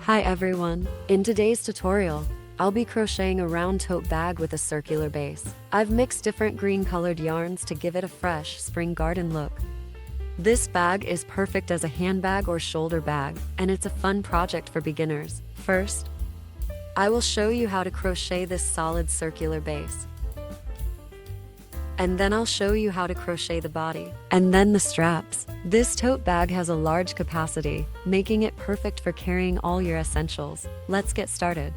Hi everyone! In today's tutorial, I'll be crocheting a round tote bag with a circular base. I've mixed different green colored yarns to give it a fresh spring garden look. This bag is perfect as a handbag or shoulder bag, and it's a fun project for beginners. First, I will show you how to crochet this solid circular base. And then I'll show you how to crochet the body, and then the straps. This tote bag has a large capacity, making it perfect for carrying all your essentials. Let's get started.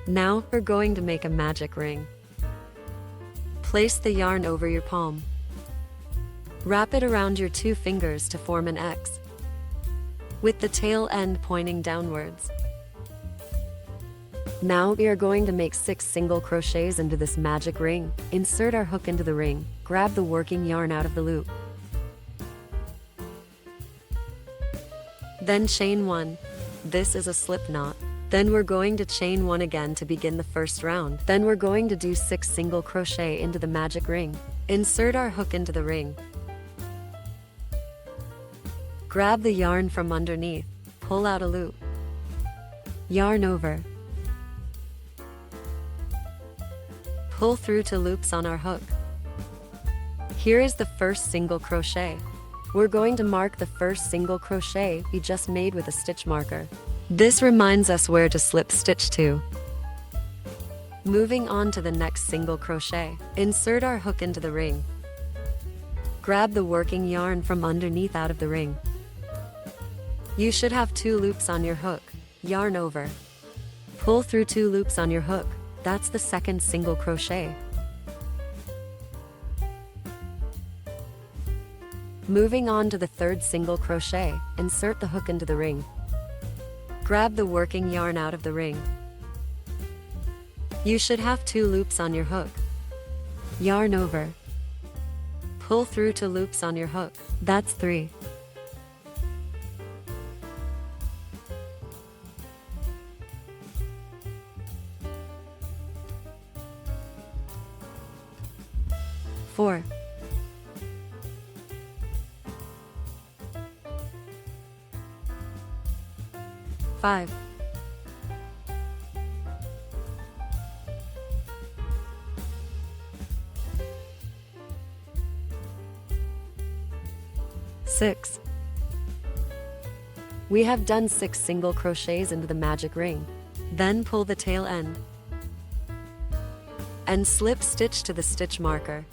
Now, we're going to make a magic ring. Place the yarn over your palm. Wrap it around your 2 fingers to form an X, with the tail end pointing downwards. Now we are going to make 6 single crochets into this magic ring. Insert our hook into the ring. Grab the working yarn out of the loop. Then chain 1. This is a slip knot. Then we're going to chain 1 again to begin the first round. Then we're going to do 6 single crochet into the magic ring. Insert our hook into the ring. Grab the yarn from underneath, pull out a loop, yarn over, pull through 2 loops on our hook. Here is the first single crochet. We're going to mark the first single crochet we just made with a stitch marker. This reminds us where to slip stitch to. Moving on to the next single crochet, insert our hook into the ring. Grab the working yarn from underneath out of the ring. You should have 2 loops on your hook. Yarn over. Pull through 2 loops on your hook. That's the second single crochet. Moving on to the third single crochet, insert the hook into the ring. Grab the working yarn out of the ring. You should have 2 loops on your hook. Yarn over. Pull through 2 loops on your hook. That's 3. Four, 5, 6. We have done 6 single crochets into the magic ring. Then pull the tail end and slip stitch to the stitch marker.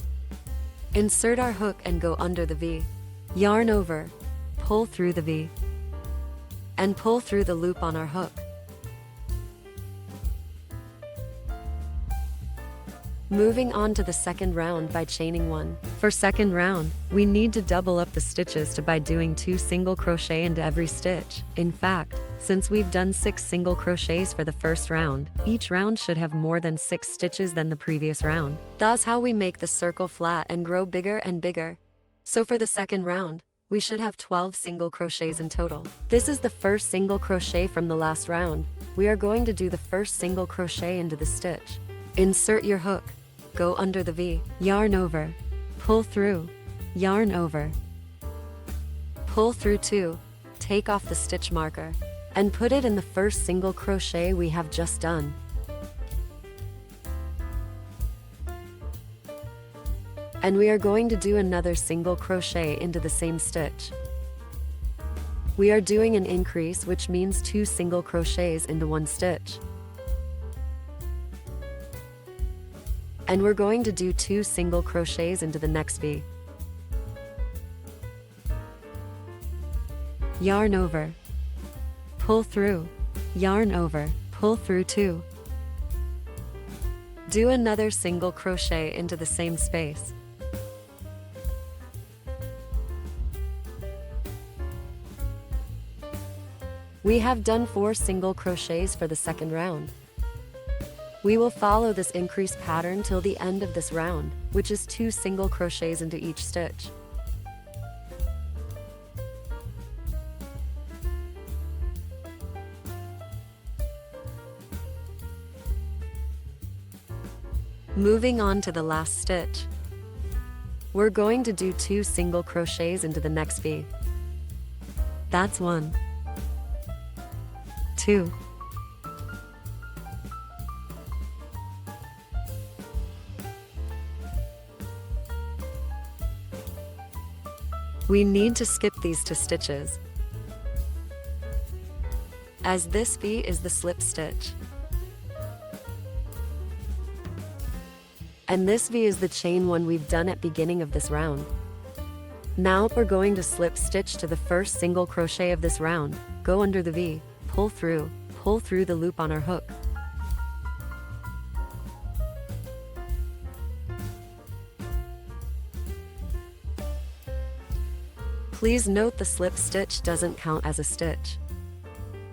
Insert our hook and go under the V. Yarn over, pull through the V, and pull through the loop on our hook. Moving on to the second round by chaining 1. For second round, we need to double up the stitches by doing 2 single crochet into every stitch. In fact, since we've done 6 single crochets for the first round, each round should have more than 6 stitches than the previous round. That's how we make the circle flat and grow bigger and bigger. So for the second round, we should have 12 single crochets in total. This is the first single crochet from the last round. We are going to do the first single crochet into the stitch. Insert your hook, go under the V, yarn over, pull through, yarn over, pull through 2, take off the stitch marker, and put it in the first single crochet we have just done. And we are going to do another single crochet into the same stitch. We are doing an increase, which means 2 single crochets into 1 stitch. And we're going to do 2 single crochets into the next V. Yarn over, pull through, yarn over, pull through 2. Do another single crochet into the same space. We have done 4 single crochets for the second round. We will follow this increase pattern till the end of this round, which is 2 single crochets into each stitch. Moving on to the last stitch. we're going to do 2 single crochets into the next V. That's 1, 2, we need to skip these 2 stitches, as this V is the slip stitch. And this V is the chain one we've done at beginning of this round. Now we're going to slip stitch to the first single crochet of this round, go under the V, pull through the loop on our hook. Please note the slip stitch doesn't count as a stitch.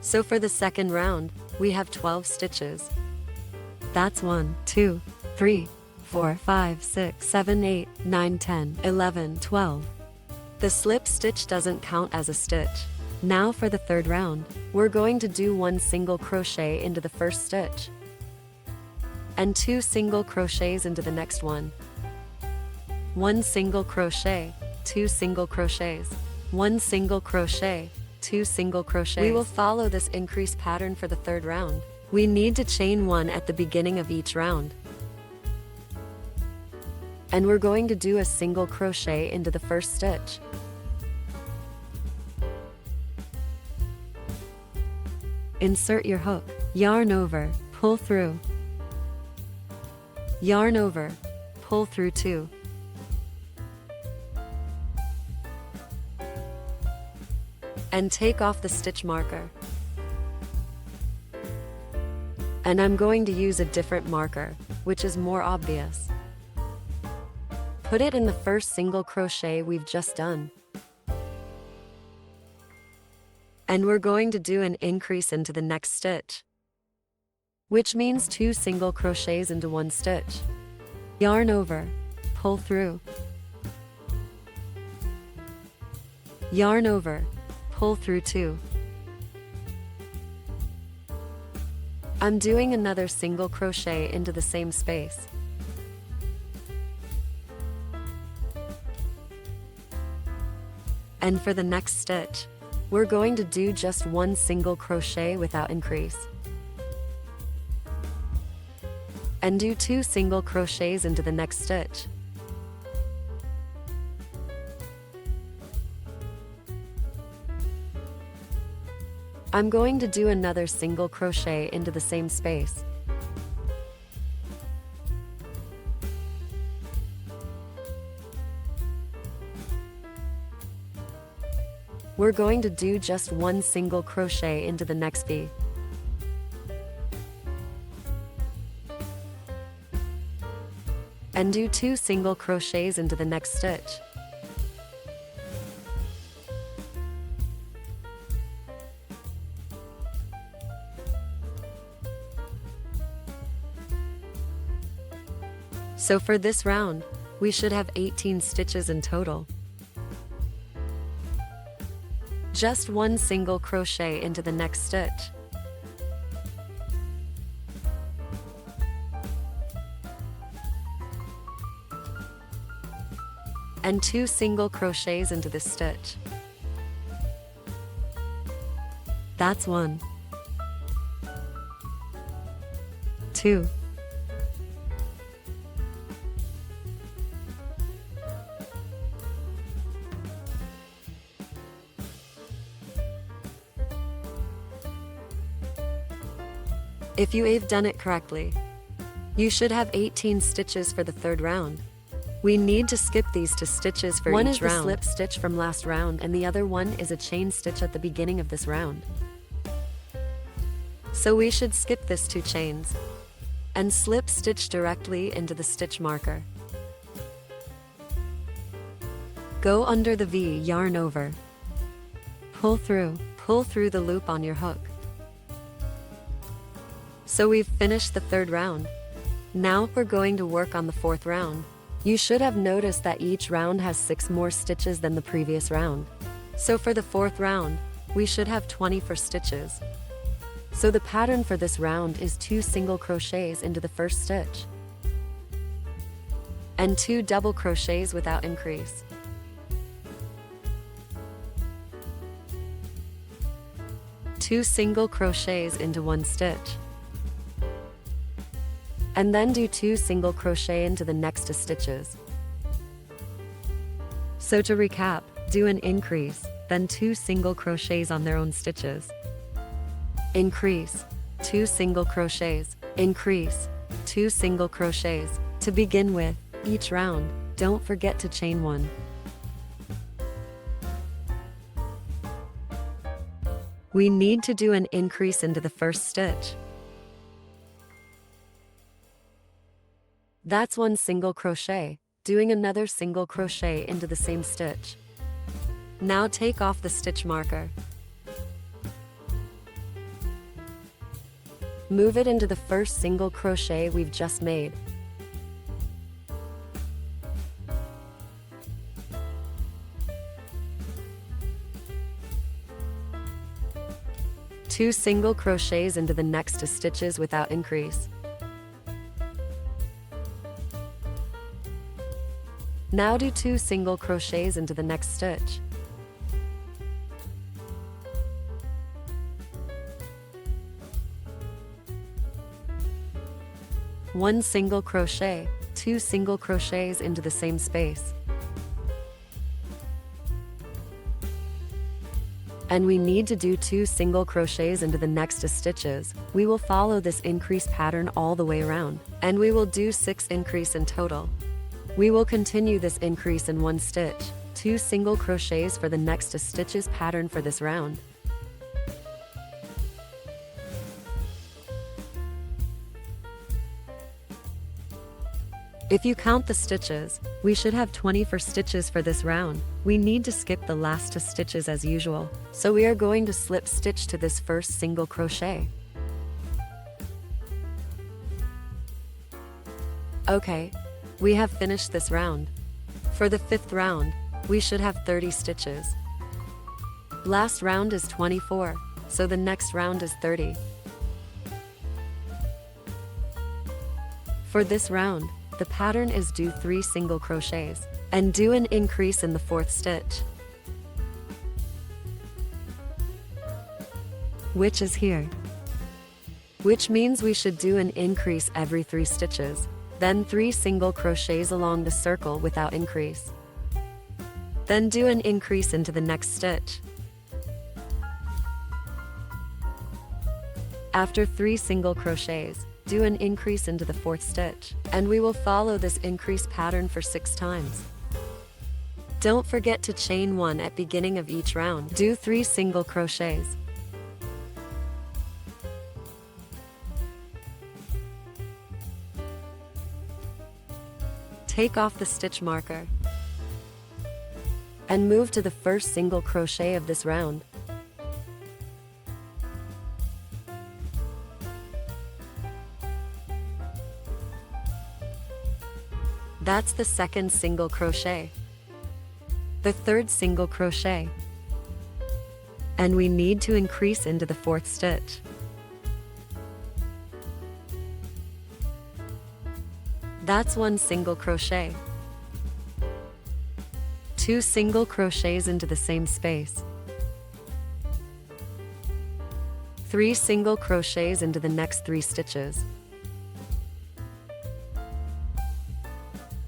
So for the second round, we have 12 stitches. That's 1, 2, 3, 4, 5, 6, 7, 8, 9, 10, 11, 12. The slip stitch doesn't count as a stitch. Now for the third round, we're going to do 1 single crochet into the first stitch, and 2 single crochets into the next one. 1 single crochet, 2 single crochets, 1 single crochet, 2 single crochets. We will follow this increase pattern for the third round. We need to chain 1 at the beginning of each round. And we're going to do a single crochet into the first stitch. Insert your hook, yarn over, pull through. Yarn over, pull through 2. And take off the stitch marker. And I'm going to use a different marker, which is more obvious. Put it in the first single crochet we've just done. And we're going to do an increase into the next stitch, which means 2 single crochets into 1 stitch. Yarn over, pull through. Yarn over, pull through 2. I'm doing another single crochet into the same space. And for the next stitch, we're going to do just 1 single crochet without increase. And do 2 single crochets into the next stitch. I'm going to do another single crochet into the same space. We're going to do just 1 single crochet into the next V. And do 2 single crochets into the next stitch. So for this round, we should have 18 stitches in total. Just 1 single crochet into the next stitch. And 2 single crochets into this stitch. That's 1, 2, if you've done it correctly, you should have 18 stitches for the third round. We need to skip these 2 stitches for each round. One is the slip stitch from last round and the other one is a chain stitch at the beginning of this round. So we should skip this 2 chains and slip stitch directly into the stitch marker. Go under the V, yarn over, pull through the loop on your hook. So we've finished the third round. Now we're going to work on the fourth round. You should have noticed that each round has 6 more stitches than the previous round. So for the fourth round, we should have 24 stitches. So the pattern for this round is 2 single crochets into the first stitch. and 2 double crochets without increase. Two single crochets into 1 stitch, and then do 2 single crochet into the next 2 stitches. So to recap, do an increase, then 2 single crochets on their own stitches. Increase, 2 single crochets, increase, 2 single crochets. To begin with, each round, don't forget to chain 1. We need to do an increase into the first stitch. That's 1 single crochet, doing another single crochet into the same stitch. Now take off the stitch marker. Move it into the first single crochet we've just made. Two single crochets into the next 2 stitches without increase. Now do 2 single crochets into the next stitch. One single crochet, 2 single crochets into the same space. And we need to do 2 single crochets into the next 2 stitches. We will follow this increase pattern all the way around, and we will do 6 increase in total. We will continue this increase in 1 stitch, 2 single crochets for the next 2 stitches pattern for this round. If you count the stitches, we should have 24 stitches for this round. We need to skip the last 2 stitches as usual, so we are going to slip stitch to this first single crochet. Okay, we have finished this round. For the 5th round, we should have 30 stitches. Last round is 24, so the next round is 30. For this round, the pattern is do 3 single crochets, and do an increase in the 4th stitch, which is here. Which means we should do an increase every 3 stitches, then 3 single crochets along the circle without increase. Then do an increase into the next stitch. After 3 single crochets, do an increase into the 4th stitch, and we will follow this increase pattern for 6 times. Don't forget to chain 1 at beginning of each round. Do 3 single crochets. Take off the stitch marker and move to the first single crochet of this round. That's the 2nd single crochet, the 3rd single crochet, and we need to increase into the 4th stitch. That's 1 single crochet, 2 single crochets into the same space, 3 single crochets into the next 3 stitches,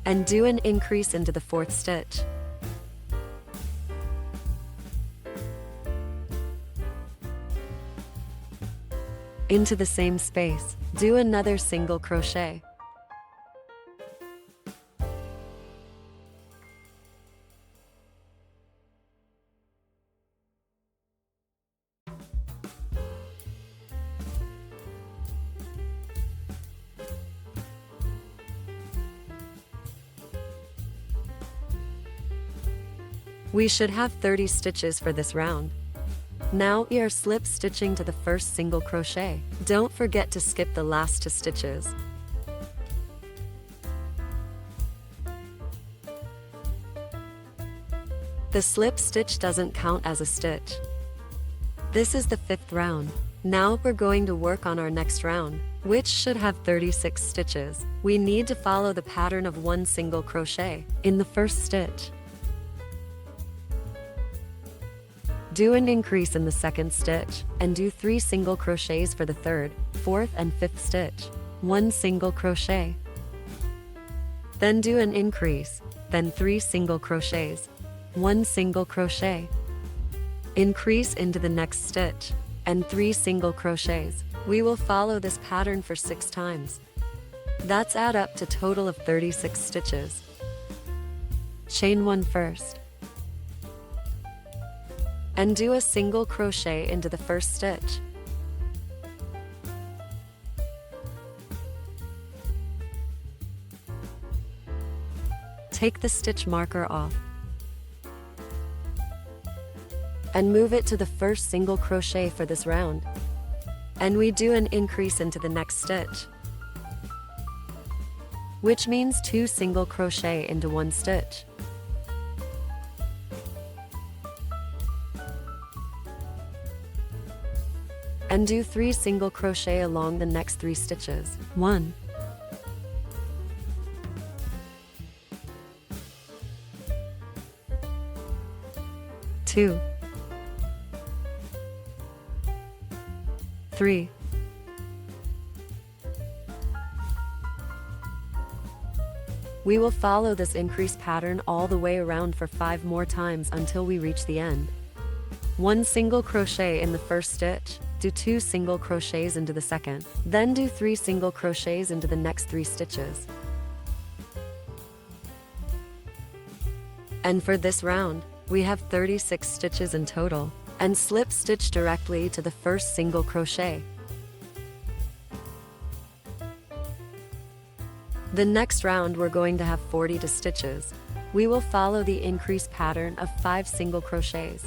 and do an increase into the 4th stitch. Into the same space, do another single crochet. We should have 30 stitches for this round. Now we are slip stitching to the first single crochet. Don't forget to skip the last 2 stitches. The slip stitch doesn't count as a stitch. This is the 5th round. Now we're going to work on our next round, which should have 36 stitches. We need to follow the pattern of 1 single crochet in the first stitch. Do an increase in the second stitch, and do 3 single crochets for the third, fourth, and fifth stitch. 1 single crochet. Then do an increase, then 3 single crochets. 1 single crochet. Increase into the next stitch, and 3 single crochets. We will follow this pattern for 6 times. That's add up to total of 36 stitches. Chain 1 first. And do a single crochet into the first stitch. Take the stitch marker off and move it to the first single crochet for this round. And we do an increase into the next stitch, which means 2 single crochet into 1 stitch. And do 3 single crochet along the next 3 stitches. 1, 2, 3, 4. We will follow this increase pattern all the way around for 5 more times until we reach the end. 1 single crochet in the first stitch, do 2 single crochets into the second, then do 3 single crochets into the next 3 stitches. And for this round, we have 36 stitches in total, and slip stitch directly to the first single crochet. The next round we're going to have 42 stitches. We will follow the increase pattern of 5 single crochets,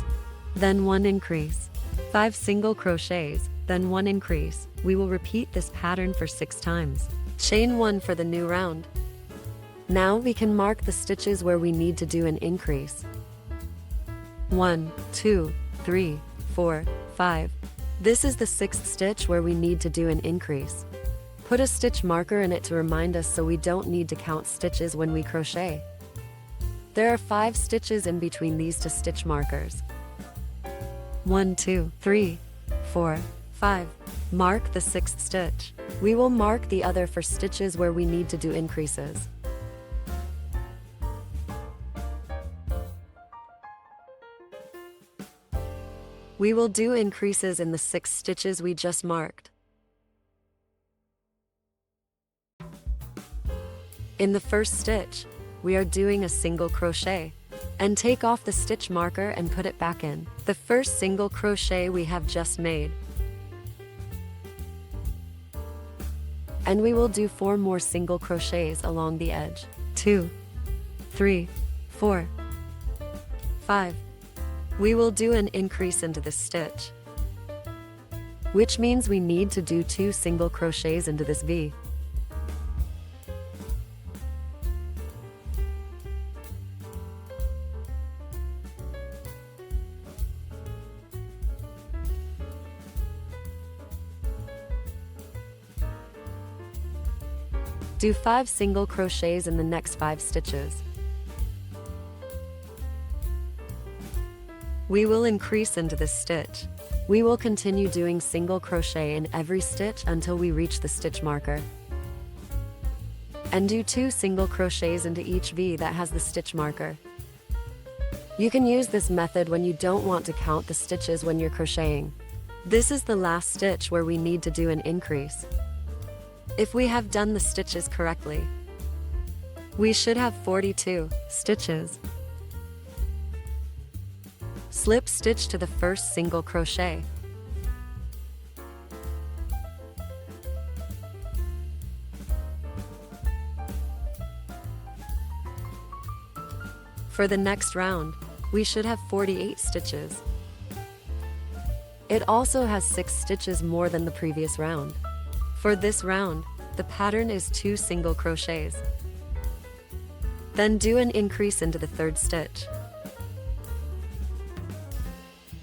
then 1 increase, 5 single crochets, then 1 increase. We will repeat this pattern for 6 times. Chain 1 for the new round. Now we can mark the stitches where we need to do an increase. 1, 2, 3, 4, 5. This is the 6th stitch where we need to do an increase. Put a stitch marker in it to remind us so we don't need to count stitches when we crochet. There are 5 stitches in between these 2 stitch markers. 1, 2, 3, 4, 5. Mark the 6th stitch. We will mark the other for stitches where we need to do increases. We will do increases in the 6 stitches we just marked. In the first stitch, we are doing a single crochet, and take off the stitch marker and put it back in the first single crochet we have just made. And we will do 4 more single crochets along the edge. 2, 3, 4, 5. We will do an increase into this stitch, which means we need to do 2 single crochets into this V. Do 5 single crochets in the next 5 stitches. We will increase into this stitch. We will continue doing single crochet in every stitch until we reach the stitch marker. And do 2 single crochets into each V that has the stitch marker. You can use this method when you don't want to count the stitches when you're crocheting. This is the last stitch where we need to do an increase. If we have done the stitches correctly, we should have 42 stitches. Slip stitch to the first single crochet. For the next round, we should have 48 stitches. It also has 6 stitches more than the previous round. For this round, the pattern is 2 single crochets. Then do an increase into the 3rd stitch.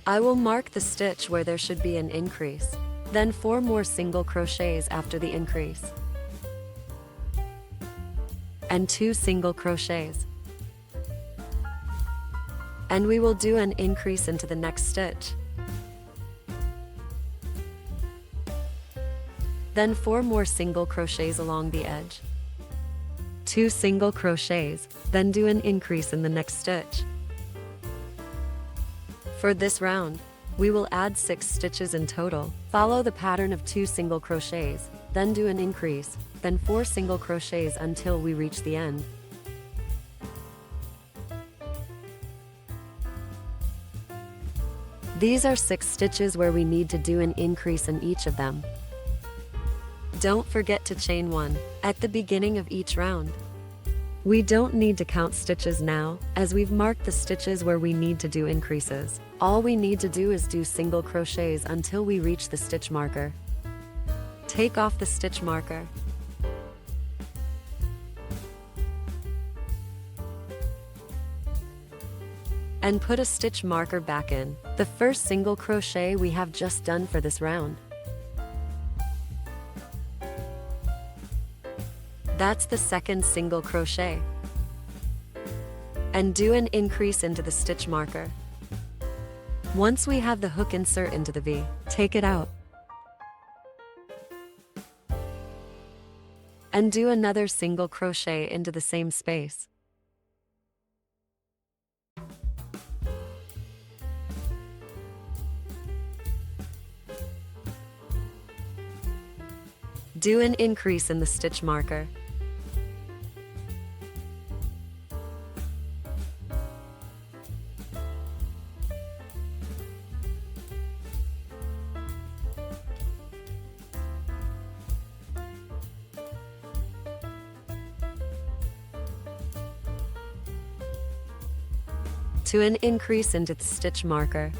I will mark the stitch where there should be an increase. Then 4 more single crochets after the increase. And 2 single crochets. And we will do an increase into the next stitch. Then 4 more single crochets along the edge. 2 single crochets, then do an increase in the next stitch. For this round, we will add 6 stitches in total. Follow the pattern of 2 single crochets, then do an increase, then 4 single crochets until we reach the end. These are 6 stitches where we need to do an increase in each of them. Don't forget to chain 1 at the beginning of each round. We don't need to count stitches now, as we've marked the stitches where we need to do increases. All we need to do is do single crochets until we reach the stitch marker. Take off the stitch marker. And put a stitch marker back in the first single crochet we have just done for this round. That's the second single crochet. And do an increase into the stitch marker. Once we have the hook insert into the V, take it out. And do another single crochet into the same space. Do an increase in the stitch marker. To an increase into the stitch marker.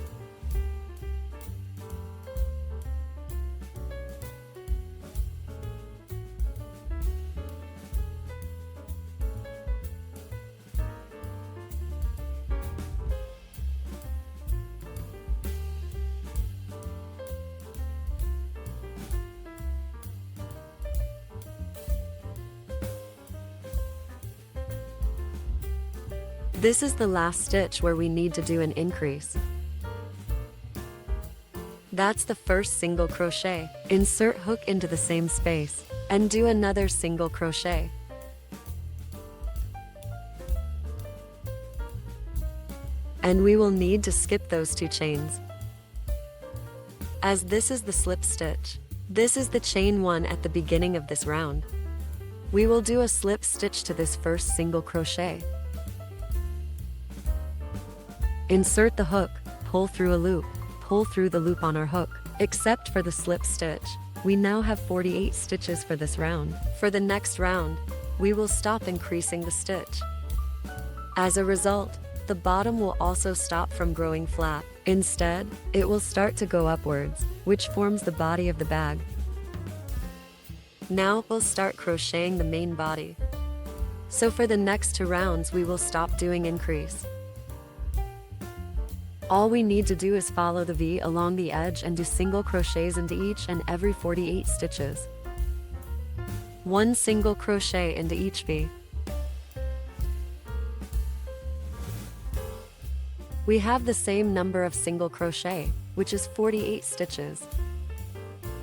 This is the last stitch where we need to do an increase. That's the first single crochet. Insert hook into the same space, and do another single crochet. And we will need to skip those 2 chains, as this is the slip stitch. This is the chain 1 at the beginning of this round. We will do a slip stitch to this first single crochet. Insert the hook, pull through a loop, pull through the loop on our hook. Except for the slip stitch, we now have 48 stitches for this round. For the next round, we will stop increasing the stitch. As a result, the bottom will also stop from growing flat. Instead, it will start to go upwards, which forms the body of the bag. Now we'll start crocheting the main body. So for the next 2 rounds, we will stop doing increase. All we need to do is follow the V along the edge and do single crochets into each and every 48 stitches. 1 single crochet into each V. We have the same number of single crochet, which is 48 stitches.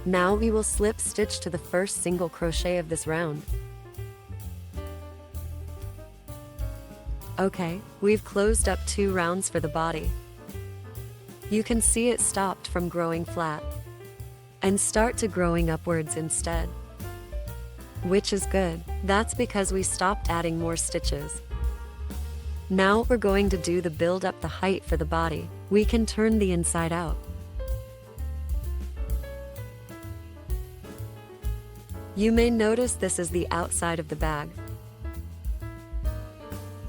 Now we will slip stitch to the first single crochet of this round. Okay, we've closed up 2 rounds for the body. You can see it stopped from growing flat and start to growing upwards instead, which is good. That's because we stopped adding more stitches. Now we're going to do the build up the height for the body. We can turn the inside out. You may notice this is the outside of the bag.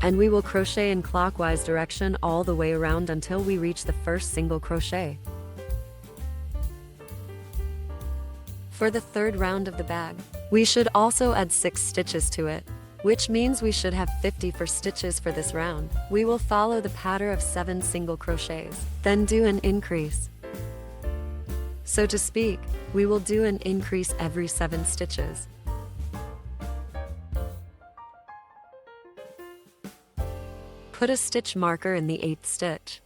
And we will crochet in clockwise direction all the way around until we reach the first single crochet. For the 3rd round of the bag, we should also add 6 stitches to it, which means we should have 54 stitches for this round. We will follow the pattern of 7 single crochets, then do an increase. So to speak, we will do an increase every 7 stitches. Put a stitch marker in the 8th stitch.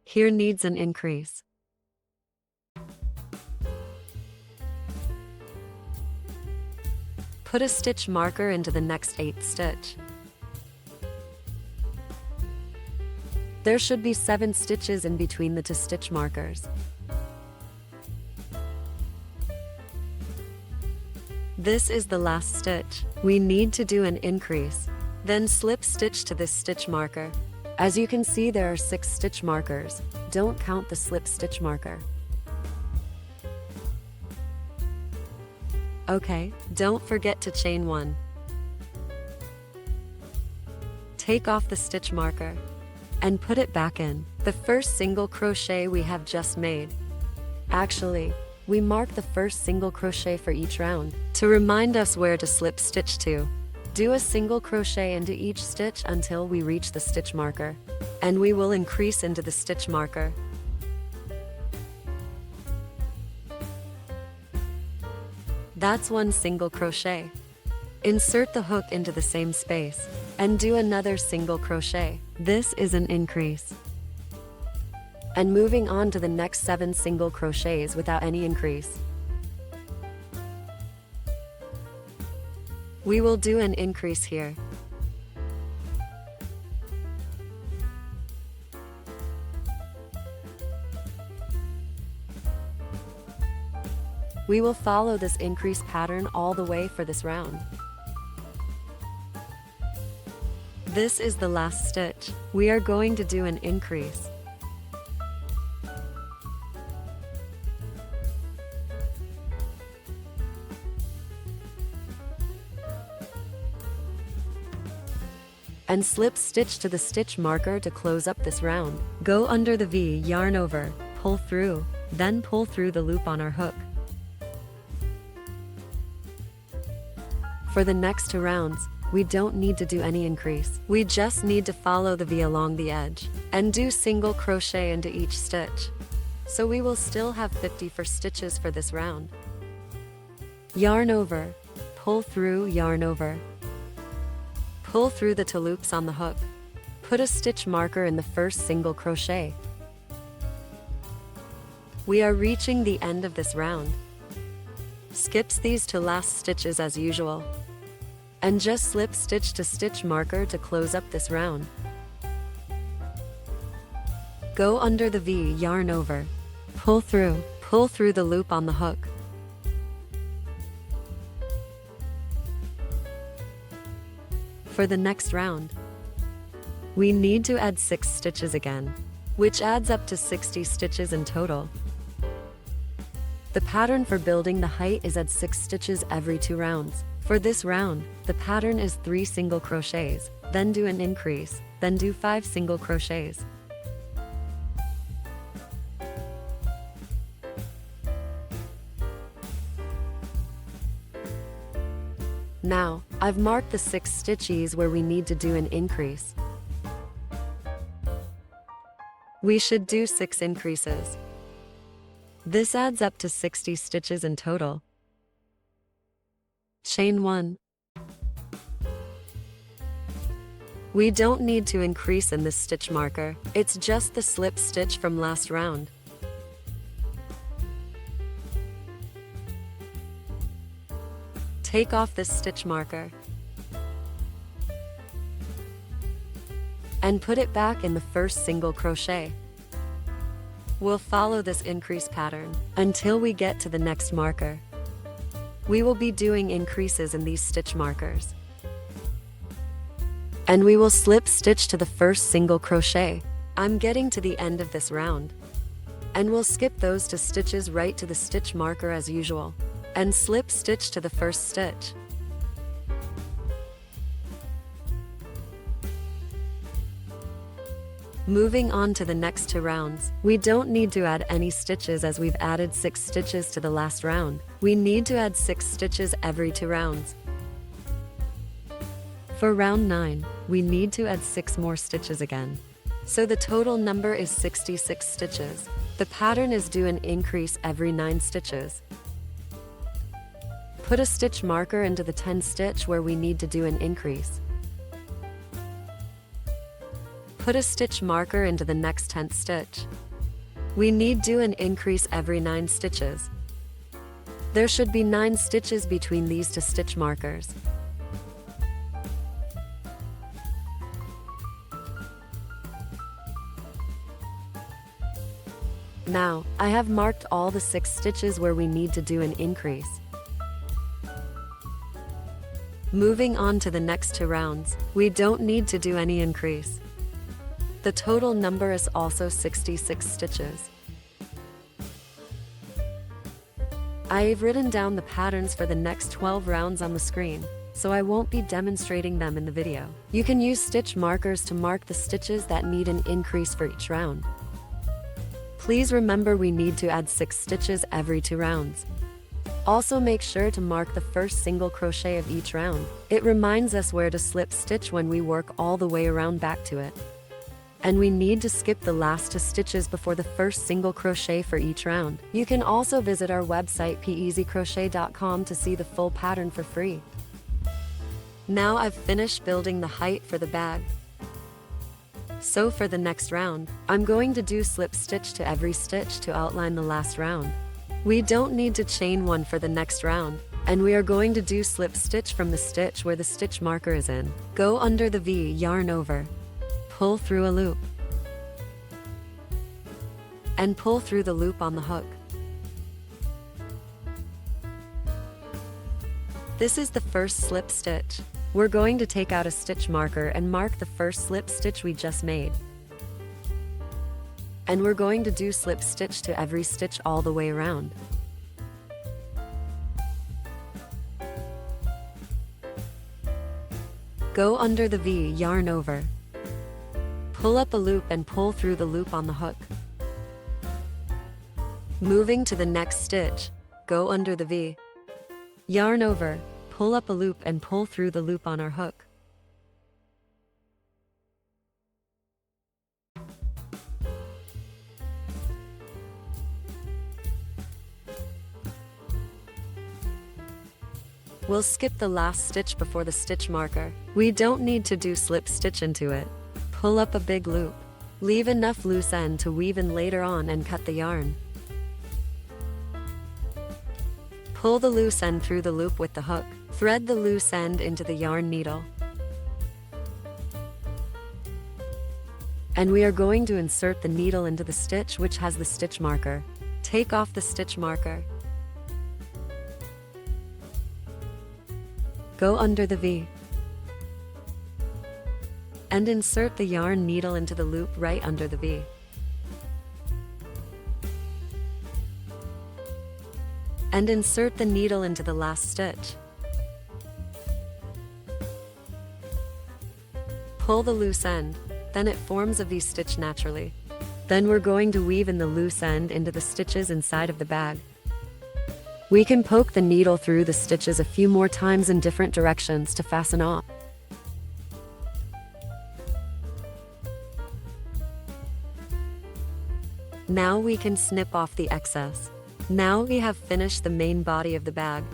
Here needs an increase. Put a stitch marker into the next 8th stitch. There should be 7 stitches in between the 2 stitch markers. This is the last stitch. We need to do an increase. Then slip stitch to this stitch marker. As you can see, there are 6 stitch markers. Don't count the slip stitch marker. Okay, don't forget to chain 1. Take off the stitch marker and put it back in the first single crochet we have just made. Actually, we mark the first single crochet for each round to remind us where to slip stitch to. Do a single crochet into each stitch until we reach the stitch marker, and we will increase into the stitch marker. That's 1 single crochet. Insert the hook into the same space and do another single crochet. This is an increase. And moving on to the next 7 single crochets without any increase. We will do an increase here. We will follow this increase pattern all the way for this round. This is the last stitch. We are going to do an increase. And slip stitch to the stitch marker to close up this round. Go under the V, yarn over, pull through, then pull through the loop on our hook. For the next 2 rounds, we don't need to do any increase. We just need to follow the V along the edge and do single crochet into each stitch. So we will still have 54 stitches for this round. Yarn over, pull through, yarn over. Pull through the 2 loops on the hook. Put a stitch marker in the first single crochet. We are reaching the end of this round. Skips these 2 last stitches as usual. And just slip stitch to stitch marker to close up this round. Go under the V, yarn over. Pull through the loop on the hook. For the next round, we need to add 6 stitches again, which adds up to 60 stitches in total. The pattern for building the height is add 6 stitches every 2 rounds. For this round, the pattern is 3 single crochets, then do an increase, then do 5 single crochets. Now, I've marked the 6 stitches where we need to do an increase. We should do 6 increases. This adds up to 60 stitches in total. Chain 1. We don't need to increase in this stitch marker, it's just the slip stitch from last round. Take off this stitch marker and put it back in the first single crochet. We'll follow this increase pattern until we get to the next marker. We will be doing increases in these stitch markers. And we will slip stitch to the first single crochet. I'm getting to the end of this round. And we'll skip those 2 stitches right to the stitch marker as usual. And slip stitch to the first stitch. Moving on to the next 2 rounds, we don't need to add any stitches as we've added 6 stitches to the last round. We need to add 6 stitches every 2 rounds. For round 9, we need to add 6 more stitches again. So the total number is 66 stitches. The pattern is do an increase every 9 stitches. Put a stitch marker into the 10th stitch where we need to do an increase. Put a stitch marker into the next 10th stitch. We need do an increase every 9 stitches. There should be 9 stitches between these 2 stitch markers. Now, I have marked all the 6 stitches where we need to do an increase. Moving on to the next 2 rounds, we don't need to do any increase. The total number is also 66 stitches. I've written down the patterns for the next 12 rounds on the screen, so I won't be demonstrating them in the video. You can use stitch markers to mark the stitches that need an increase for each round. Please remember we need to add 6 stitches every 2 rounds. Also make sure to mark the first single crochet of each round. It reminds us where to slip stitch when we work all the way around back to it. And we need to skip the last 2 stitches before the first single crochet for each round. You can also visit our website peasycrochet.com to see the full pattern for free. Now I've finished building the height for the bag. So for the next round, I'm going to do slip stitch to every stitch to outline the last round. We don't need to chain 1 for the next round, and we are going to do slip stitch from the stitch where the stitch marker is in. Go under the V, yarn over, pull through a loop, and pull through the loop on the hook. This is the first slip stitch. We're going to take out a stitch marker and mark the first slip stitch we just made. And we're going to do slip stitch to every stitch all the way around. Go under the V, yarn over, pull up a loop and pull through the loop on the hook. Moving to the next stitch, go under the V, yarn over, pull up a loop and pull through the loop on our hook. We'll skip the last stitch before the stitch marker. We don't need to do slip stitch into it. Pull up a big loop. Leave enough loose end to weave in later on and cut the yarn. Pull the loose end through the loop with the hook. Thread the loose end into the yarn needle. And we are going to insert the needle into the stitch which has the stitch marker. Take off the stitch marker. Go under the V. And insert the yarn needle into the loop right under the V. And insert the needle into the last stitch. Pull the loose end, then it forms a V-stitch naturally. Then we're going to weave in the loose end into the stitches inside of the bag. We can poke the needle through the stitches a few more times in different directions to fasten off. Now we can snip off the excess. Now we have finished the main body of the bag.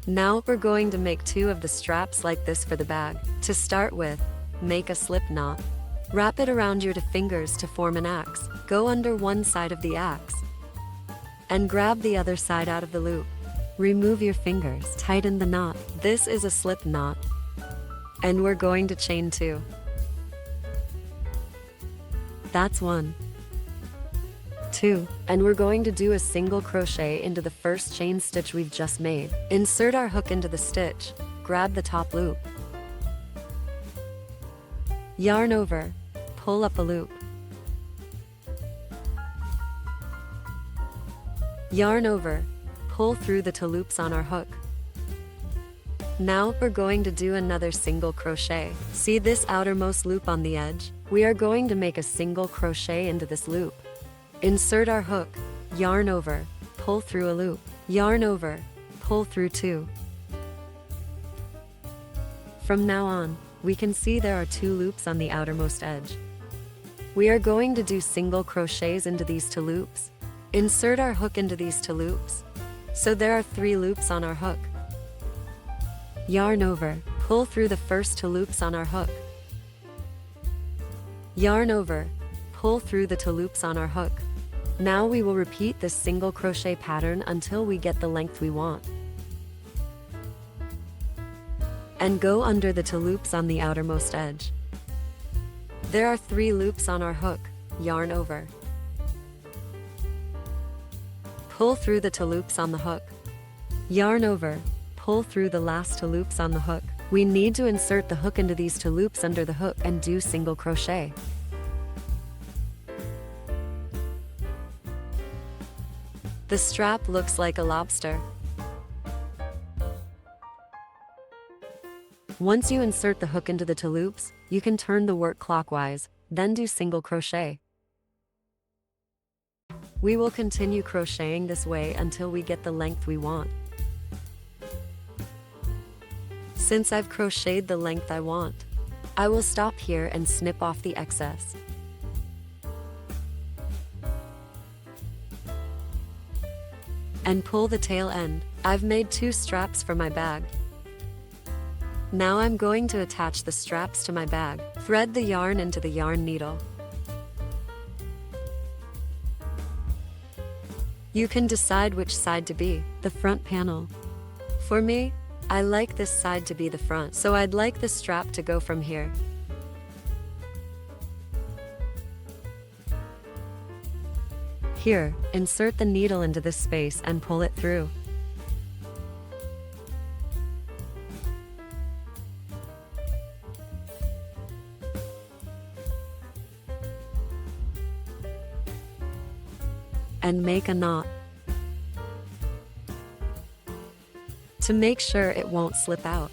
Now we're going to make 2 of the straps like this for the bag. To start with, make a slip knot. Wrap it around your 2 fingers to form an axe. Go under one side of the axe and grab the other side out of the loop. Remove your fingers, tighten the knot. This is a slip knot. And we're going to chain 2. That's 1, 2, and we're going to do a single crochet into the first chain stitch we've just made. Insert our hook into the stitch, grab the top loop, yarn over, pull up a loop, yarn over, pull through the 2 loops on our hook. Now we're going to do another single crochet. See this outermost loop on the edge? We are going to make a single crochet into this loop. Insert our hook, yarn over, pull through a loop, yarn over, pull through 2. From now on, we can see there are 2 loops on the outermost edge. We are going to do single crochets into these 2 loops. Insert our hook into these 2 loops. So there are 3 loops on our hook. Yarn over, pull through the first 2 loops on our hook. Yarn over, pull through the 2 loops on our hook. Now we will repeat this single crochet pattern until we get the length we want. And go under the 2 loops on the outermost edge. There are 3 loops on our hook. Yarn over. Pull through the 2 loops on the hook. Yarn over, pull through the last 2 loops on the hook. We need to insert the hook into these 2 loops under the hook and do single crochet. The strap looks like a lobster. Once you insert the hook into the 2 loops, you can turn the work clockwise, then do single crochet. We will continue crocheting this way until we get the length we want. Since I've crocheted the length I want, I will stop here and snip off the excess. And pull the tail end. I've made 2 straps for my bag. Now I'm going to attach the straps to my bag. Thread the yarn into the yarn needle. You can decide which side to be, the front panel. For me, I like this side to be the front, so I'd like the strap to go from here. Here, insert the needle into this space and pull it through. And make a knot. To make sure it won't slip out.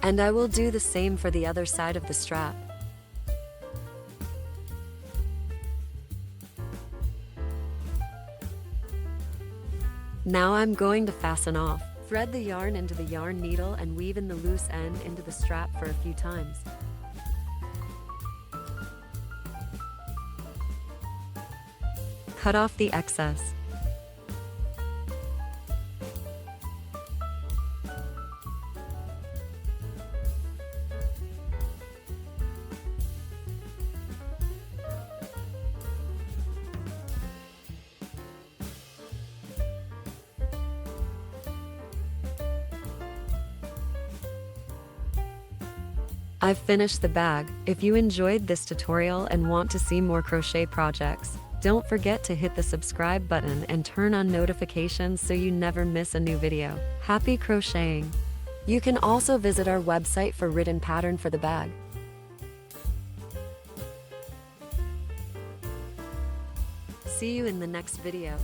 And I will do the same for the other side of the strap. Now I'm going to fasten off. Thread the yarn into the yarn needle and weave in the loose end into the strap for a few times. Cut off the excess. I've finished the bag. If you enjoyed this tutorial and want to see more crochet projects, don't forget to hit the subscribe button and turn on notifications so you never miss a new video. Happy crocheting! You can also visit our website for written pattern for the bag. See you in the next video.